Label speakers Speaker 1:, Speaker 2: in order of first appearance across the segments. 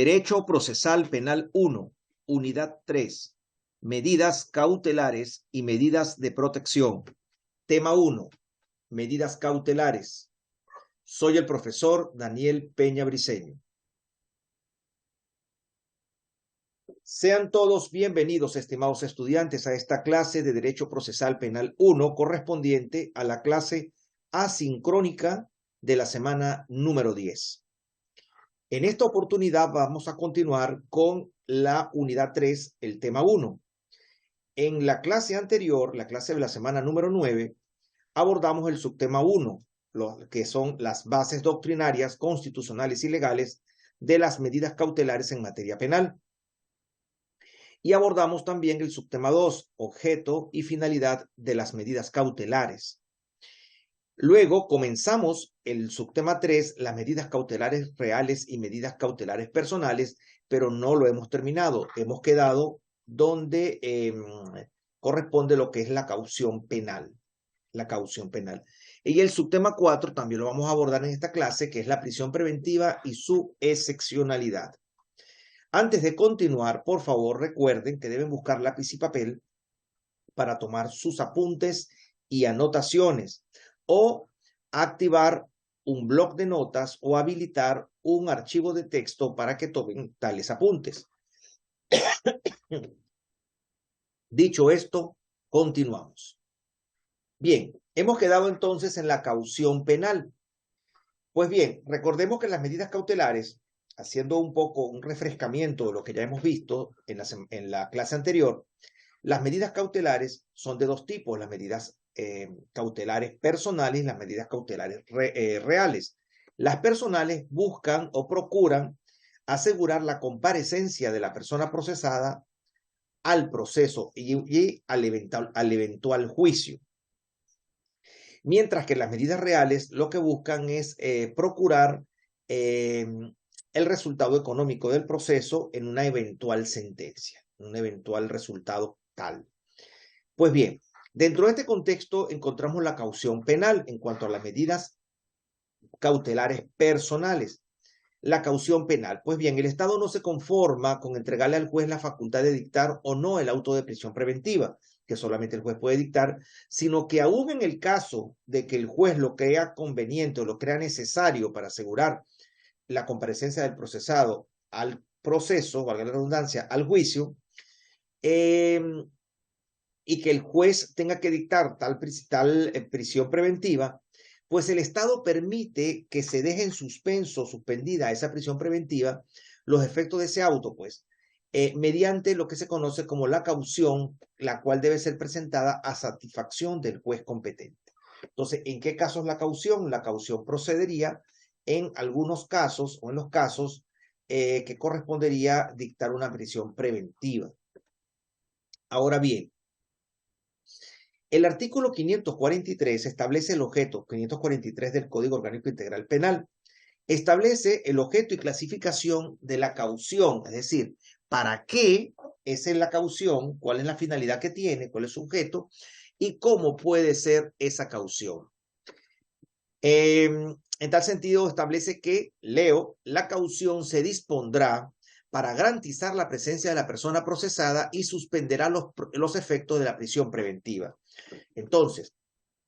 Speaker 1: Derecho Procesal Penal 1, Unidad 3, Medidas cautelares y medidas de protección. Tema 1, medidas cautelares. Soy el profesor Daniel Peña Briceño. Sean todos bienvenidos, estimados estudiantes, a esta clase de Derecho Procesal Penal 1, correspondiente a la clase asincrónica de la semana número 10. En esta oportunidad vamos a continuar con la unidad 3, el tema 1. En la clase anterior, la clase de la semana número 9, abordamos el subtema 1, que son las bases doctrinarias, constitucionales y legales de las medidas cautelares en materia penal. Y abordamos también el subtema 2, objeto y finalidad de las medidas cautelares. Luego comenzamos el subtema 3, las medidas cautelares reales y medidas cautelares personales, pero no lo hemos terminado. Hemos quedado donde corresponde lo que es la caución penal. La caución penal. Y el subtema 4 también lo vamos a abordar en esta clase, que es la prisión preventiva y su excepcionalidad. Antes de continuar, por favor, recuerden que deben buscar lápiz y papel para tomar sus apuntes y anotaciones, o activar un bloc de notas o habilitar un archivo de texto para que tomen tales apuntes. Dicho esto, continuamos. Bien, hemos quedado entonces en la caución penal. Pues bien, recordemos que las medidas cautelares, haciendo un poco un refrescamiento de lo que ya hemos visto en la clase anterior, las medidas cautelares son de dos tipos, las medidas cautelares personales y las medidas cautelares reales. Las personales buscan o procuran asegurar la comparecencia de la persona procesada al proceso y al eventual juicio. Mientras que las medidas reales lo que buscan es procurar el resultado económico del proceso en una eventual sentencia, un eventual resultado tal. Pues bien, dentro de este contexto encontramos la caución penal en cuanto a las medidas cautelares personales. La caución penal. Pues bien, el Estado no se conforma con entregarle al juez la facultad de dictar o no el auto de prisión preventiva, que solamente el juez puede dictar, sino que aún en el caso de que el juez lo crea conveniente o lo crea necesario para asegurar la comparecencia del procesado al proceso, valga la redundancia, al juicio, y que el juez tenga que dictar tal prisión preventiva, pues el Estado permite que se deje en suspenso, suspendida esa prisión preventiva, los efectos de ese auto, pues, mediante lo que se conoce como la caución, la cual debe ser presentada a satisfacción del juez competente. Entonces, ¿en qué casos la caución? La caución procedería en algunos casos o en los casos que correspondería dictar una prisión preventiva. Ahora bien, el artículo 543 establece el objeto, 543 del Código Orgánico Integral Penal, establece el objeto y clasificación de la caución, es decir, para qué es la caución, cuál es la finalidad que tiene, cuál es su objeto y cómo puede ser esa caución. En tal sentido, establece que, leo, la caución se dispondrá para garantizar la presencia de la persona procesada y suspenderá los efectos de la prisión preventiva. Entonces,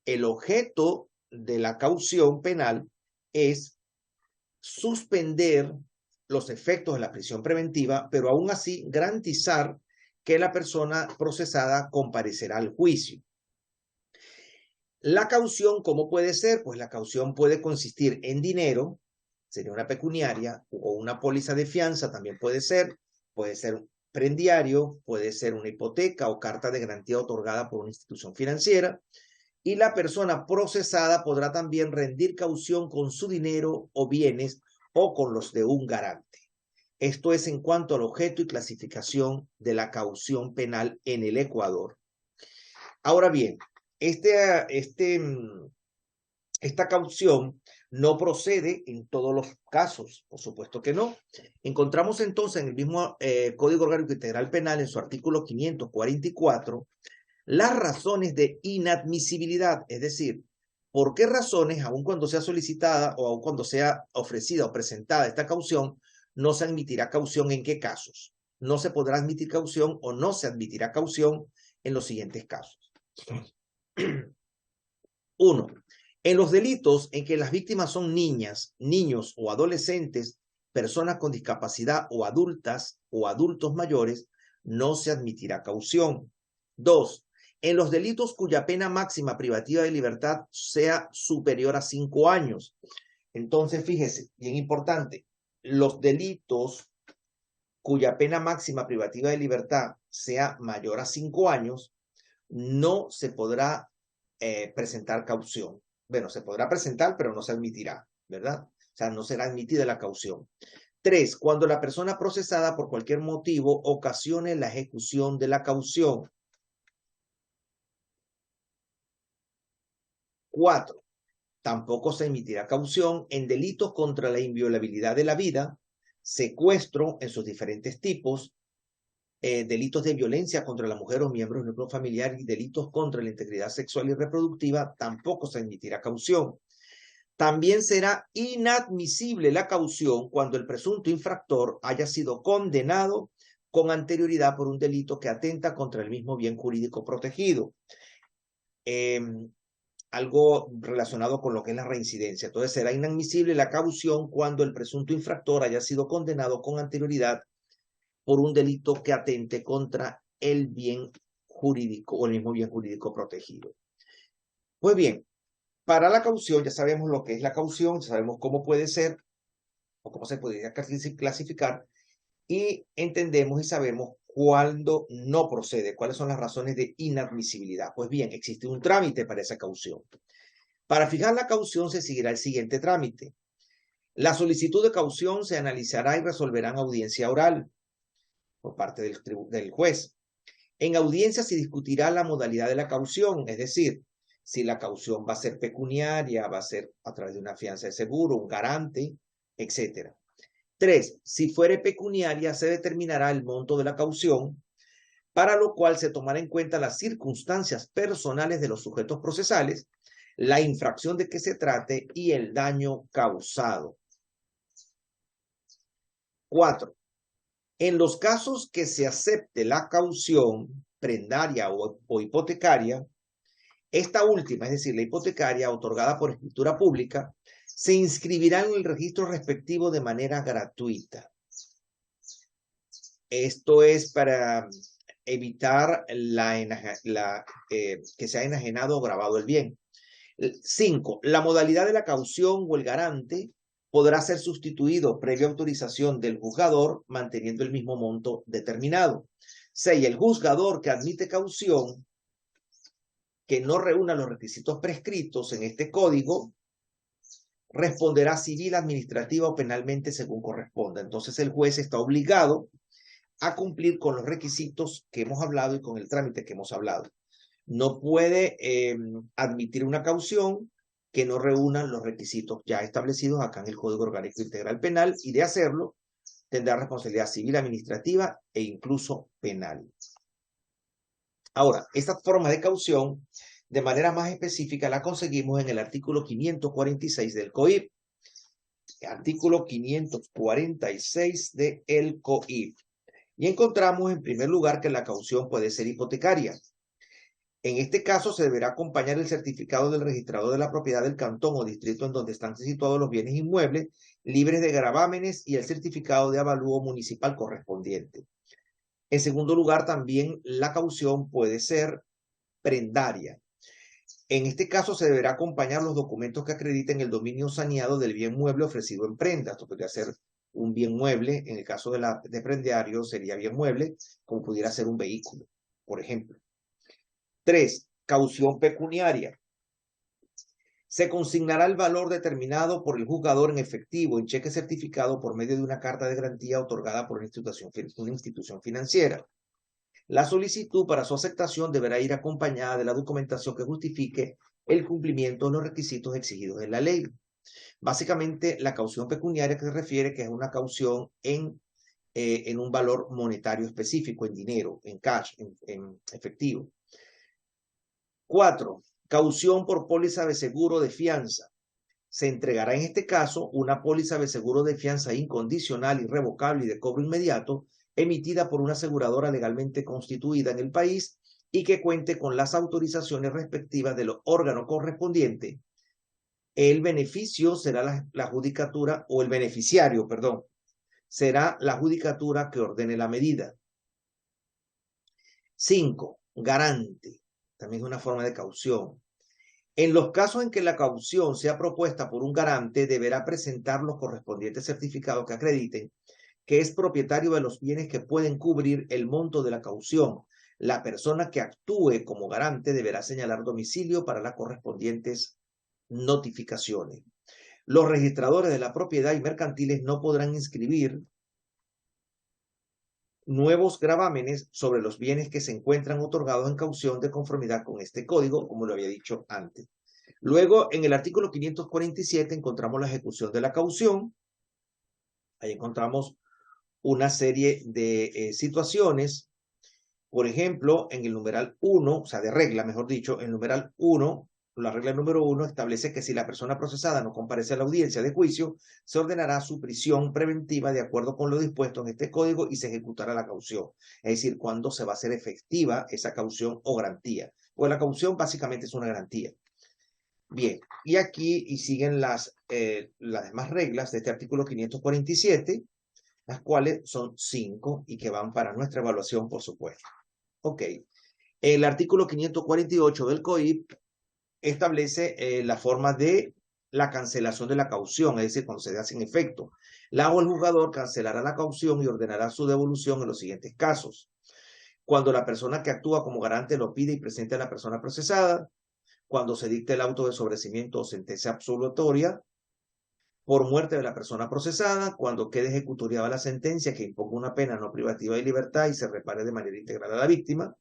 Speaker 1: el objeto de la caución penal es suspender los efectos de la prisión preventiva, pero aún así garantizar que la persona procesada comparecerá al juicio. La caución, ¿cómo puede ser? Pues la caución puede consistir en dinero, sería una pecuniaria, o una póliza de fianza también puede ser un prendiario, puede ser una hipoteca o carta de garantía otorgada por una institución financiera, y la persona procesada podrá también rendir caución con su dinero o bienes o con los de un garante. Esto es en cuanto al objeto y clasificación de la caución penal en el Ecuador. Ahora bien, esta caución no procede en todos los casos, por supuesto que no. Encontramos entonces en el mismo Código Orgánico Integral Penal, en su artículo 544, las razones de inadmisibilidad, es decir, por qué razones, aun cuando sea solicitada o aun cuando sea ofrecida o presentada esta caución, no se admitirá caución. ¿En qué casos? No se podrá admitir caución o no se admitirá caución en los siguientes casos. 1. En los delitos en que las víctimas son niñas, niños o adolescentes, personas con discapacidad o adultas o adultos mayores, no se admitirá caución. 2. En los delitos cuya pena máxima privativa de libertad sea superior a 5 años. Entonces, fíjese, bien importante, los delitos cuya pena máxima privativa de libertad sea mayor a 5 años, no se podrá presentar caución. Bueno, se podrá presentar, pero no se admitirá, ¿verdad? O sea, no será admitida la caución. 3. Cuando la persona procesada por cualquier motivo ocasione la ejecución de la caución. 4. Tampoco se emitirá caución en delitos contra la inviolabilidad de la vida, secuestro en sus diferentes tipos, delitos de violencia contra la mujer o miembros del núcleo familiar y delitos contra la integridad sexual y reproductiva, tampoco se emitirá caución. También será inadmisible la caución cuando el presunto infractor haya sido condenado con anterioridad por un delito que atenta contra el mismo bien jurídico protegido. Algo relacionado con lo que es la reincidencia. Entonces será inadmisible la caución cuando el presunto infractor haya sido condenado con anterioridad por un delito que atente contra el bien jurídico o el mismo bien jurídico protegido. Pues bien, para la caución ya sabemos lo que es la caución, ya sabemos cómo puede ser o cómo se podría clasificar y entendemos y sabemos cuándo no procede, cuáles son las razones de inadmisibilidad. Pues bien, existe un trámite para esa caución. Para fijar la caución se seguirá el siguiente trámite. La solicitud de caución se analizará y resolverá en audiencia oral por parte del juez. En audiencia se discutirá la modalidad de la caución, es decir, si la caución va a ser pecuniaria, va a ser a través de una fianza de seguro, un garante, etc. 3. Si fuere pecuniaria, se determinará el monto de la caución, para lo cual se tomará en cuenta las circunstancias personales de los sujetos procesales, la infracción de que se trate y el daño causado. 4. En los casos que se acepte la caución prendaria o hipotecaria, esta última, es decir, la hipotecaria otorgada por escritura pública, se inscribirá en el registro respectivo de manera gratuita. Esto es para evitar que sea enajenado o grabado el bien. 5. La modalidad de la caución o el garante podrá ser sustituido previa autorización del juzgador, manteniendo el mismo monto determinado. 6. El juzgador que admite caución que no reúna los requisitos prescritos en este código responderá civil, administrativa o penalmente según corresponda. Entonces el juez está obligado a cumplir con los requisitos que hemos hablado y con el trámite que hemos hablado. No puede admitir una caución que no reúna los requisitos ya establecidos acá en el Código Orgánico Integral Penal, y de hacerlo tendrá responsabilidad civil, administrativa e incluso penal. Ahora, esta forma de caución, de manera más específica, la conseguimos en el artículo 546 del COIP. Artículo 546 del COIP. Y encontramos en primer lugar que la caución puede ser hipotecaria. En este caso se deberá acompañar el certificado del registrador de la propiedad del cantón o distrito en donde están situados los bienes inmuebles libres de gravámenes y el certificado de avalúo municipal correspondiente. En segundo lugar, también la caución puede ser prendaria. En este caso se deberá acompañar los documentos que acrediten el dominio saneado del bien mueble ofrecido en prenda. Esto podría ser un bien mueble, en el caso de prendario sería bien mueble, como pudiera ser un vehículo, por ejemplo. 3. Caución pecuniaria. Se consignará el valor determinado por el juzgador en efectivo, en cheque certificado por medio de una carta de garantía otorgada por una institución financiera. La solicitud para su aceptación deberá ir acompañada de la documentación que justifique el cumplimiento de los requisitos exigidos en la ley. Básicamente, la caución pecuniaria que se refiere que es una caución en un valor monetario específico, en dinero, en cash, en efectivo. 4. Caución por póliza de seguro de fianza. Se entregará en este caso una póliza de seguro de fianza incondicional, irrevocable y de cobro inmediato, emitida por una aseguradora legalmente constituida en el país y que cuente con las autorizaciones respectivas de los órganos correspondientes. El beneficio será la judicatura, o el beneficiario, perdón, será la judicatura que ordene la medida. 5. Garante. También es una forma de caución. En los casos en que la caución sea propuesta por un garante, deberá presentar los correspondientes certificados que acrediten que es propietario de los bienes que pueden cubrir el monto de la caución. La persona que actúe como garante deberá señalar domicilio para las correspondientes notificaciones. Los registradores de la propiedad y mercantiles no podrán inscribir nuevos gravámenes sobre los bienes que se encuentran otorgados en caución de conformidad con este código, como lo había dicho antes. Luego, en el artículo 547 encontramos la ejecución de la caución. Ahí encontramos una serie de situaciones. Por ejemplo, en el numeral 1, o sea, de regla, mejor dicho, el numeral 1, la regla número 1 establece que si la persona procesada no comparece a la audiencia de juicio, se ordenará su prisión preventiva de acuerdo con lo dispuesto en este código y se ejecutará la caución. Es decir, cuándo se va a hacer efectiva esa caución o garantía. Pues la caución básicamente es una garantía. Bien, y aquí siguen las demás reglas de este artículo 547, las cuales son 5 y que van para nuestra evaluación, por supuesto. Ok, el artículo 548 del COIP establece la forma de la cancelación de la caución, es decir, cuando se da sin efecto. La o el juzgador cancelará la caución y ordenará su devolución en los siguientes casos. Cuando la persona que actúa como garante lo pide y presente a la persona procesada, cuando se dicte el auto de sobrecimiento o sentencia absolutoria, por muerte de la persona procesada, cuando quede ejecutoriada la sentencia que imponga una pena no privativa de libertad y se repare de manera integral a la víctima,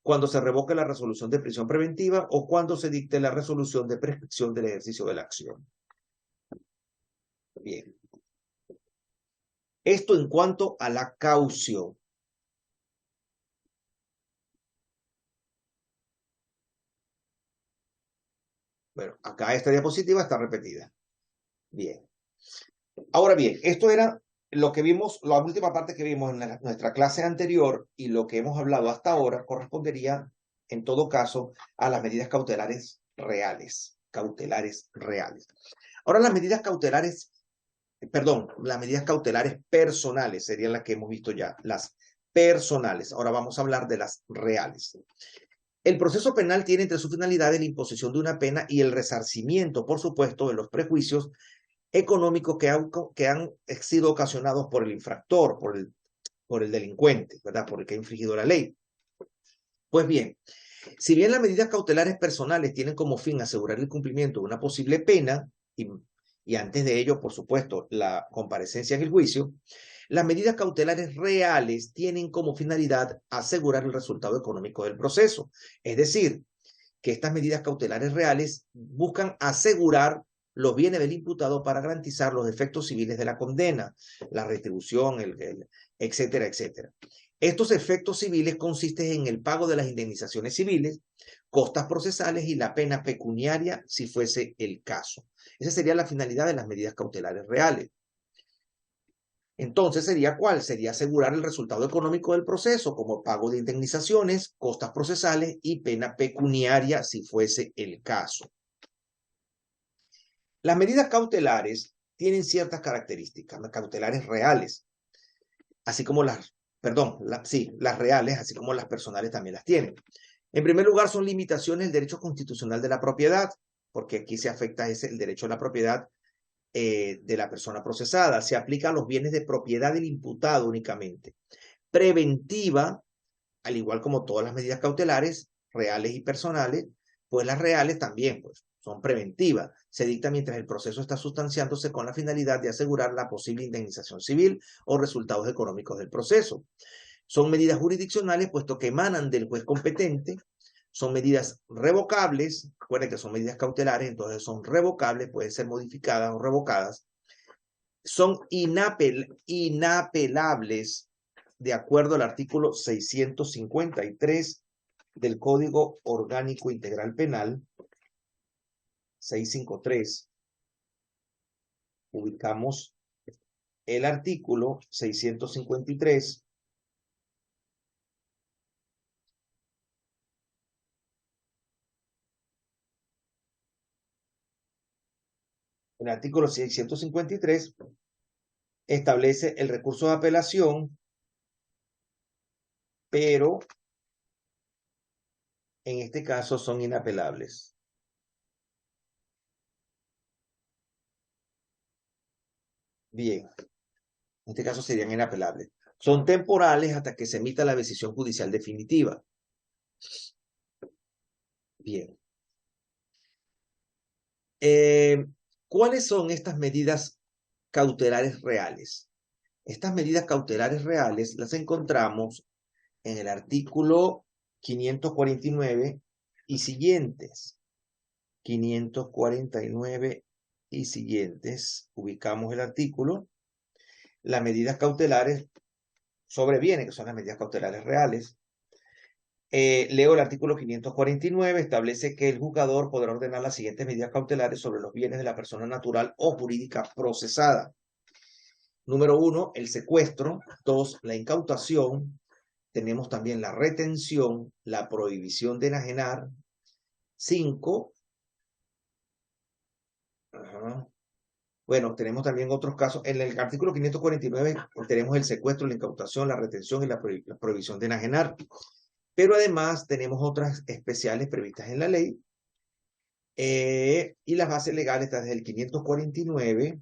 Speaker 1: cuando se revoque la resolución de prisión preventiva o cuando se dicte la resolución de prescripción del ejercicio de la acción. Bien. Esto en cuanto a la caución. Bueno, acá esta diapositiva está repetida. Bien. Ahora bien, esto era lo que vimos, la última parte que vimos en nuestra clase anterior y lo que hemos hablado hasta ahora correspondería, en todo caso, a las medidas cautelares reales. Cautelares reales. Ahora las medidas cautelares, las medidas cautelares personales serían las que hemos visto ya, las personales. Ahora vamos a hablar de las reales. El proceso penal tiene entre sus finalidades la imposición de una pena y el resarcimiento, por supuesto, de los prejuicios económicos que han sido ocasionados por el infractor, por el delincuente, ¿verdad? Por el que ha infringido la ley. Pues bien, si bien las medidas cautelares personales tienen como fin asegurar el cumplimiento de una posible pena, y antes de ello, por supuesto, la comparecencia en el juicio, las medidas cautelares reales tienen como finalidad asegurar el resultado económico del proceso. Es decir, que estas medidas cautelares reales buscan asegurar los bienes del imputado para garantizar los efectos civiles de la condena, la retribución, etcétera, etcétera. Estos efectos civiles consisten en el pago de las indemnizaciones civiles, costas procesales y la pena pecuniaria si fuese el caso. Esa sería la finalidad de las medidas cautelares reales. Entonces, ¿cuál? Sería asegurar el resultado económico del proceso, como pago de indemnizaciones, costas procesales y pena pecuniaria si fuese el caso. Las medidas cautelares tienen ciertas características, las cautelares reales, así como las reales, así como las personales también las tienen. En primer lugar, son limitaciones del derecho constitucional de la propiedad, porque aquí se afecta el derecho a la propiedad de la persona procesada. Se aplica a los bienes de propiedad del imputado únicamente. Preventiva, al igual como todas las medidas cautelares, reales y personales, pues las reales también son preventivas. Se dicta mientras el proceso está sustanciándose con la finalidad de asegurar la posible indemnización civil o resultados económicos del proceso. Son medidas jurisdiccionales, puesto que emanan del juez competente. Son medidas revocables, recuerden que son medidas cautelares, entonces son revocables, pueden ser modificadas o revocadas. Son inapelables de acuerdo al artículo 653 del Código Orgánico Integral Penal, 653, ubicamos el artículo 653. El artículo 653 establece el recurso de apelación, pero en este caso son inapelables. Bien, en este caso serían inapelables. Son temporales hasta que se emita la decisión judicial definitiva. Bien. ¿Cuáles son estas medidas cautelares reales? Estas medidas cautelares reales las encontramos en el artículo 549 y siguientes. 549 y siguientes. Ubicamos el artículo. Las medidas cautelares sobrevienen, que son las medidas cautelares reales. Leo el artículo 549, establece que el juzgador podrá ordenar las siguientes medidas cautelares sobre los bienes de la persona natural o jurídica procesada. Número 1, el secuestro. 2, la incautación. Tenemos también la retención, la prohibición de enajenar. 5. Bueno, tenemos también otros casos. En el artículo 549 tenemos el secuestro, la incautación, la retención y la prohibición de enajenar. Pero además tenemos otras especiales previstas en la ley. Y las bases legales están desde el 549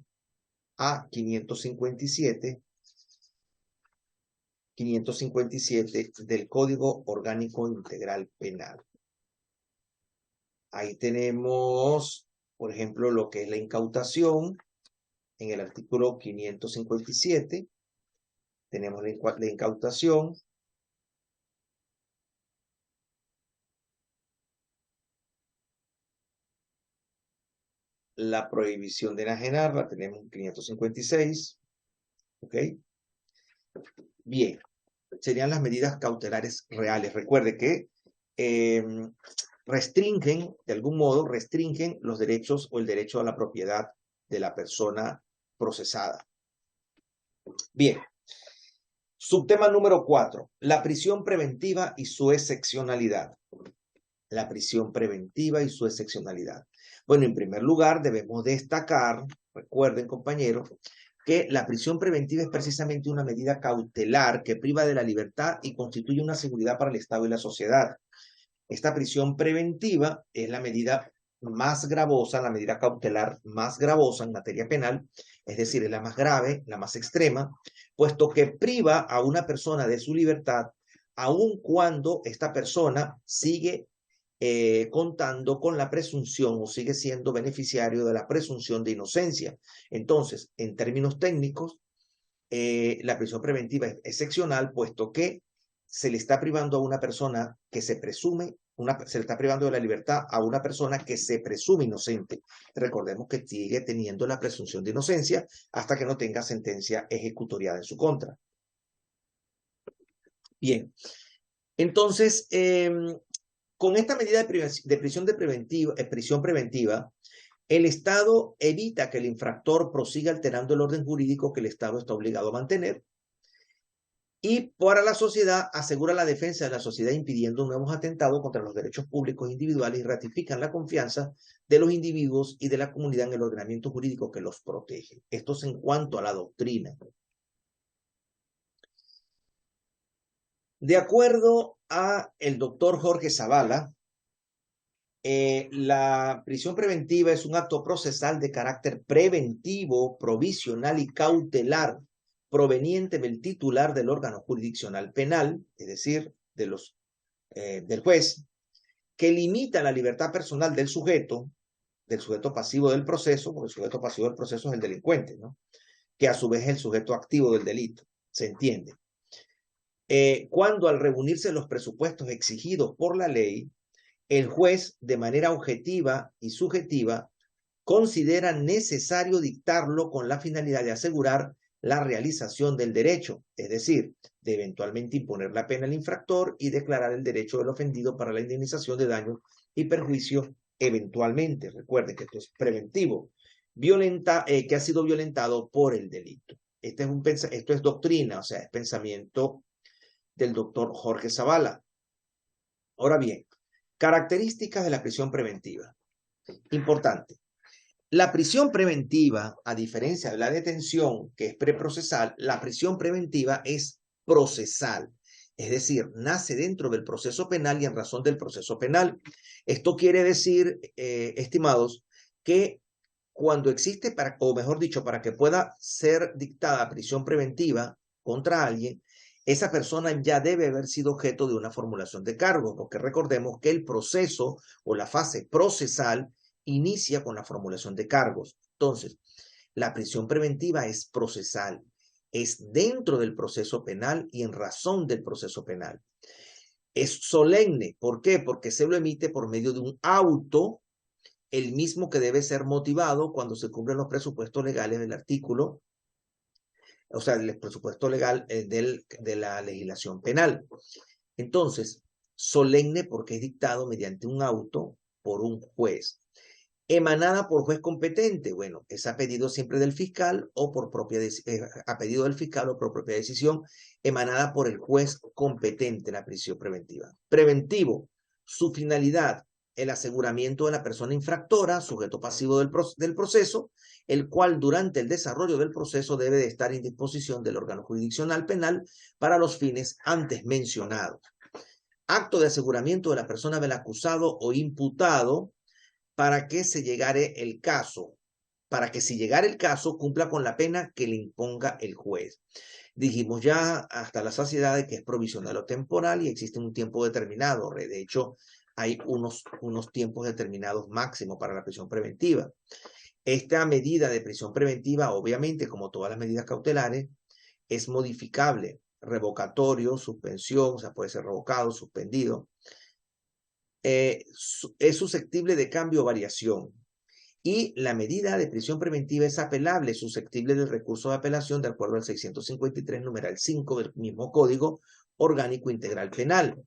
Speaker 1: a 557 del Código Orgánico Integral Penal. Ahí tenemos, por ejemplo, lo que es la incautación. En el artículo 557 tenemos la incautación. La prohibición de enajenar la tenemos en 556. ¿Ok? Bien, serían las medidas cautelares reales. Recuerde que restringen, de algún modo, restringen los derechos o el derecho a la propiedad de la persona procesada. Bien. Subtema número 4. La prisión preventiva y su excepcionalidad. La prisión preventiva y su excepcionalidad. Bueno, en primer lugar, debemos destacar, recuerden, compañeros, que la prisión preventiva es precisamente una medida cautelar que priva de la libertad y constituye una seguridad para el Estado y la sociedad. Esta prisión preventiva es la medida más gravosa, la medida cautelar más gravosa en materia penal, es decir, es la más grave, la más extrema, puesto que priva a una persona de su libertad, aun cuando esta persona sigue contando con la presunción o sigue siendo beneficiario de la presunción de inocencia. Entonces, en términos técnicos, la prisión preventiva es excepcional, puesto que se le está privando a una persona que se presume, se le está privando de la libertad a una persona que se presume inocente. Recordemos que sigue teniendo la presunción de inocencia hasta que no tenga sentencia ejecutoriada en su contra. Bien, entonces, con esta medida de prisión preventiva, el Estado evita que el infractor prosiga alterando el orden jurídico que el Estado está obligado a mantener. Y para la sociedad asegura la defensa de la sociedad impidiendo nuevos atentados contra los derechos públicos individuales y ratifican la confianza de los individuos y de la comunidad en el ordenamiento jurídico que los protege. Esto es en cuanto a la doctrina. De acuerdo a el doctor Jorge Zavala, la prisión preventiva es un acto procesal de carácter preventivo, provisional y cautelar proveniente del titular del órgano jurisdiccional penal, es decir, del juez, que limita la libertad personal del sujeto pasivo del proceso, porque el sujeto pasivo del proceso es el delincuente, ¿no? Que a su vez es el sujeto activo del delito, ¿se entiende? Cuando al reunirse los presupuestos exigidos por la ley, el juez, de manera objetiva y subjetiva, considera necesario dictarlo con la finalidad de asegurar la realización del derecho, es decir, de eventualmente imponer la pena al infractor y declarar el derecho del ofendido para la indemnización de daños y perjuicios eventualmente. Recuerden que esto es preventivo. que ha sido violentado por el delito. Esto es doctrina, o sea, es pensamiento del doctor Jorge Zavala. Ahora bien, características de la prisión preventiva. Importante. La prisión preventiva, a diferencia de la detención, que es preprocesal, la prisión preventiva es procesal. Es decir, nace dentro del proceso penal y en razón del proceso penal. Esto quiere decir, estimados, que cuando existe, o mejor dicho, para que pueda ser dictada prisión preventiva contra alguien, esa persona ya debe haber sido objeto de una formulación de cargos, porque recordemos que el proceso o la fase procesal inicia con la formulación de cargos. Entonces, la prisión preventiva es procesal, es dentro del proceso penal y en razón del proceso penal. Es solemne, ¿por qué? Porque se lo emite por medio de un auto, el mismo que debe ser motivado cuando se cumplen los presupuestos legales del artículo, o sea, el presupuesto legal de la legislación penal. Entonces, solemne porque es dictado mediante un auto por un juez. Emanada por juez competente, bueno, es a pedido siempre del fiscal o por a pedido del fiscal o por propia decisión, emanada por el juez competente, la prisión preventiva. Preventivo, su finalidad, el aseguramiento de la persona infractora, sujeto pasivo del proceso, el cual durante el desarrollo del proceso debe de estar en disposición del órgano jurisdiccional penal para los fines antes mencionados. Acto de aseguramiento de la persona del acusado o imputado para que se llegare el caso, para que si llegara el caso cumpla con la pena que le imponga el juez. Dijimos ya hasta la saciedad de que es provisional o temporal y existe un tiempo determinado. De hecho, hay unos tiempos determinados máximos para la prisión preventiva. Esta medida de prisión preventiva, obviamente, como todas las medidas cautelares, es modificable, revocatorio, suspensión, o sea, puede ser revocado, suspendido. Es susceptible de cambio o variación. Y la medida de prisión preventiva es apelable, susceptible del recurso de apelación de acuerdo al 653, numeral 5 del mismo Código Orgánico Integral Penal,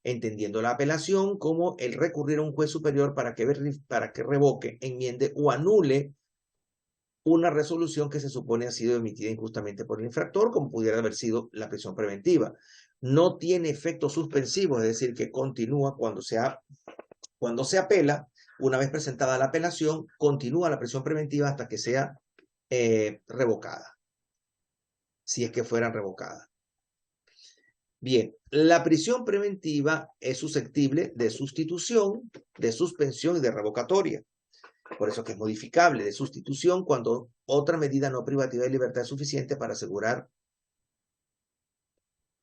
Speaker 1: entendiendo la apelación como el recurrir a un juez superior para que revoque, enmiende o anule una resolución que se supone ha sido emitida injustamente por el infractor, como pudiera haber sido la prisión preventiva. No tiene efecto suspensivo, es decir, que continúa cuando se apela. Una vez presentada la apelación, continúa la prisión preventiva hasta que sea revocada, si es que fueran revocadas. Bien, la prisión preventiva es susceptible de sustitución, de suspensión y de revocatoria. Por eso que es modificable, de sustitución cuando otra medida no privativa de libertad es suficiente para asegurar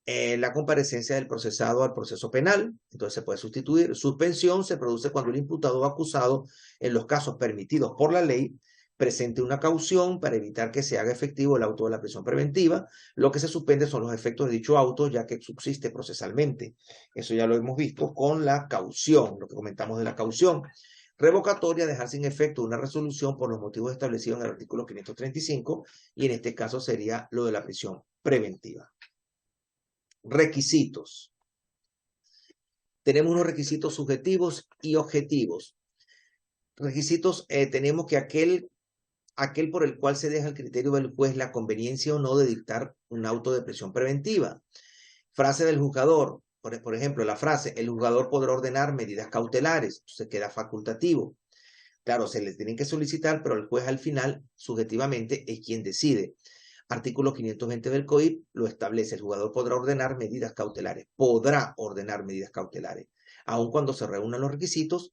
Speaker 1: la comparecencia del procesado al proceso penal. Entonces se puede sustituir. Suspensión se produce cuando el imputado o acusado, en los casos permitidos por la ley, presente una caución para evitar que se haga efectivo el auto de la prisión preventiva. Lo que se suspende son los efectos de dicho auto, ya que subsiste procesalmente. Eso ya lo hemos visto con la caución, lo que comentamos de la caución. Revocatoria, dejar sin efecto una resolución por los motivos establecidos en el artículo 535, y en este caso sería lo de la prisión preventiva. Requisitos. Tenemos unos requisitos subjetivos y objetivos. Requisitos, tenemos que aquel por el cual se deja el criterio del juez la conveniencia o no de dictar un auto de prisión preventiva. Frase del juzgador, por ejemplo, la frase, el juzgador podrá ordenar medidas cautelares, se queda facultativo. Claro, se les tienen que solicitar, pero el juez al final, subjetivamente, es quien decide. Artículo 520 del COIP lo establece, el jugador podrá ordenar medidas cautelares, aun cuando se reúnan los requisitos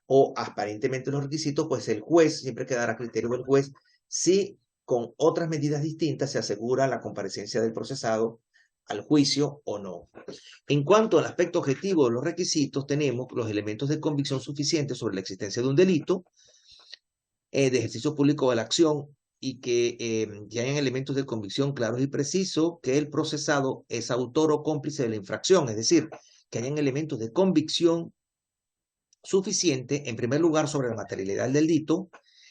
Speaker 1: o aparentemente los requisitos, pues el juez siempre quedará a criterio del juez si con otras medidas distintas se asegura la comparecencia del procesado al juicio o no. En cuanto al aspecto objetivo de los requisitos, tenemos los elementos de convicción suficientes sobre la existencia de un delito, de ejercicio público de la acción, y que hayan elementos de convicción claros y precisos que el procesado es autor o cómplice de la infracción, es decir, que hayan elementos de convicción suficiente, en primer lugar, sobre la materialidad del delito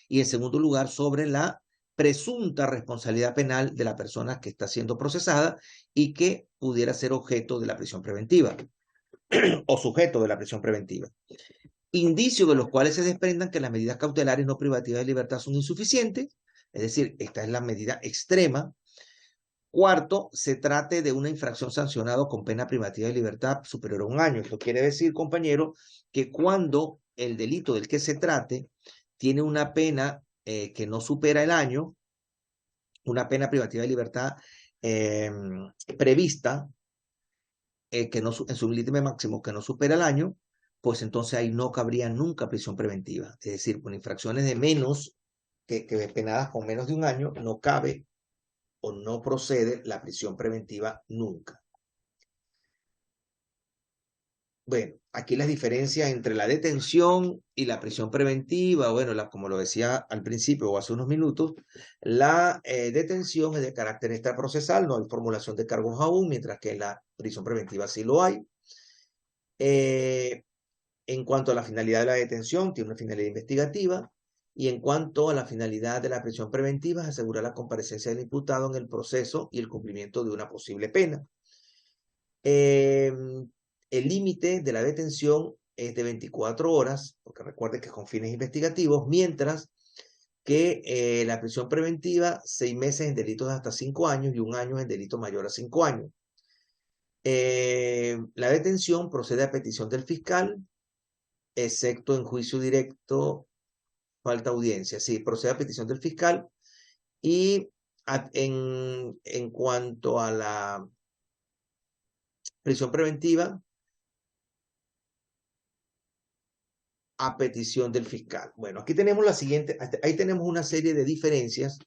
Speaker 1: y en segundo lugar, sobre la presunta responsabilidad penal de la persona que está siendo procesada y que pudiera ser objeto de la prisión preventiva o sujeto de la prisión preventiva. indicios de los cuales se desprendan que las medidas cautelares no privativas de libertad son insuficientes, es decir, esta es la medida extrema. Cuarto, se trate de una infracción sancionada con pena privativa de libertad superior a 1 año. Esto quiere decir, compañero, que cuando el delito del que se trate tiene una pena que no supera el año, una pena privativa de libertad eh, prevista, que no, en su límite máximo que no supera el año, pues entonces ahí no cabría nunca prisión preventiva. Es decir, con infracciones de menos, que penadas con menos de 1 año, no cabe o no procede la prisión preventiva nunca. Bueno, aquí las diferencias entre la detención y la prisión preventiva, bueno, como lo decía al principio o hace unos minutos, la detención es de carácter extraprocesal, no hay formulación de cargos aún, mientras que la prisión preventiva sí lo hay. En cuanto a la finalidad de la detención, tiene una finalidad investigativa, y en cuanto a la finalidad de la prisión preventiva, es asegurar la comparecencia del imputado en el proceso y el cumplimiento de una posible pena. El límite de la detención es de 24 horas, porque recuerde que es con fines investigativos, mientras que la prisión preventiva, 6 meses en delitos de hasta 5 años y 1 año en delito mayor a 5 años. La detención procede a petición del fiscal, excepto en juicio directo, falta audiencia. Sí, procede a petición del fiscal. Y en cuanto a la prisión preventiva, a petición del fiscal. Bueno, aquí tenemos la siguiente, ahí tenemos una serie de diferencias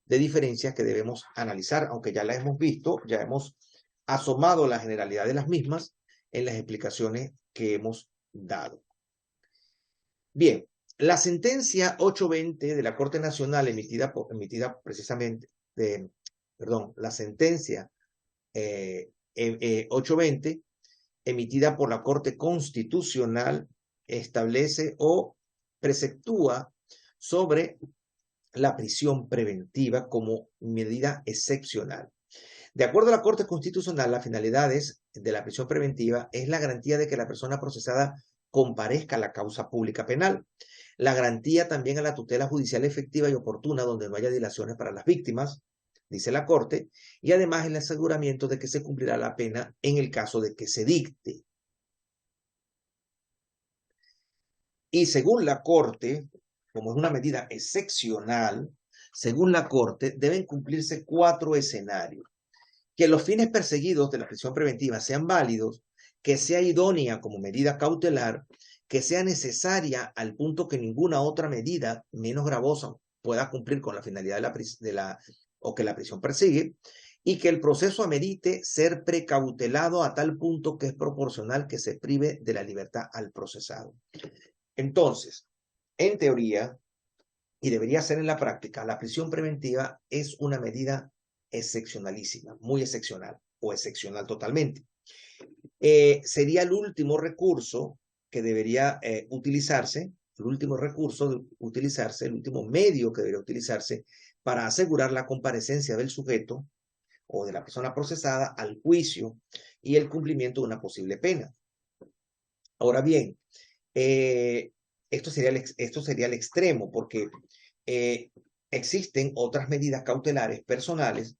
Speaker 1: que debemos analizar, aunque ya las hemos visto, ya hemos asomado la generalidad de las mismas en las explicaciones que hemos dado. Bien, la sentencia 820 de la Corte Nacional emitida precisamente, la sentencia 820 emitida por la Corte Constitucional establece o preceptúa sobre la prisión preventiva como medida excepcional. De acuerdo a la Corte Constitucional, las finalidades de la prisión preventiva es la garantía de que la persona procesada comparezca a la causa pública penal, la garantía también a la tutela judicial efectiva y oportuna donde no haya dilaciones para las víctimas, dice la Corte, y además el aseguramiento de que se cumplirá la pena en el caso de que se dicte. Y según la Corte, como es una medida excepcional, según la Corte, deben cumplirse 4 escenarios. Que los fines perseguidos de la prisión preventiva sean válidos, que sea idónea como medida cautelar, que sea necesaria al punto que ninguna otra medida menos gravosa pueda cumplir con la finalidad o que la prisión persigue, y que el proceso amerite ser precautelado a tal punto que es proporcional que se prive de la libertad al procesado. Entonces, en teoría, y debería ser en la práctica, la prisión preventiva es una medida excepcionalísima, muy excepcional o excepcional totalmente. Sería el último recurso que debería utilizarse, el último medio que debería utilizarse para asegurar la comparecencia del sujeto o de la persona procesada al juicio y el cumplimiento de una posible pena. Ahora bien, esto sería el extremo, porque existen otras medidas cautelares personales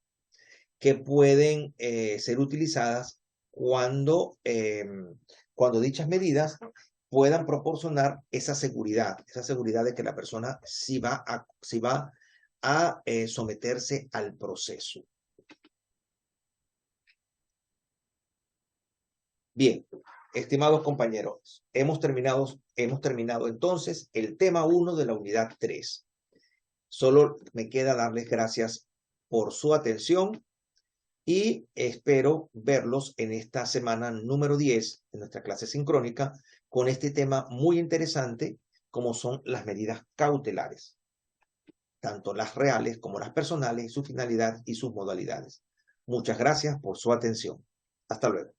Speaker 1: que pueden ser utilizadas cuando dichas medidas puedan proporcionar esa seguridad de que la persona sí va a someterse al proceso. Bien, estimados compañeros, hemos terminado entonces el tema 1 de la unidad 3. Solo me queda darles gracias por su atención y espero verlos en esta semana número 10 de nuestra clase sincrónica con este tema muy interesante como son las medidas cautelares, tanto las reales como las personales, su finalidad y sus modalidades. Muchas gracias por su atención. Hasta luego.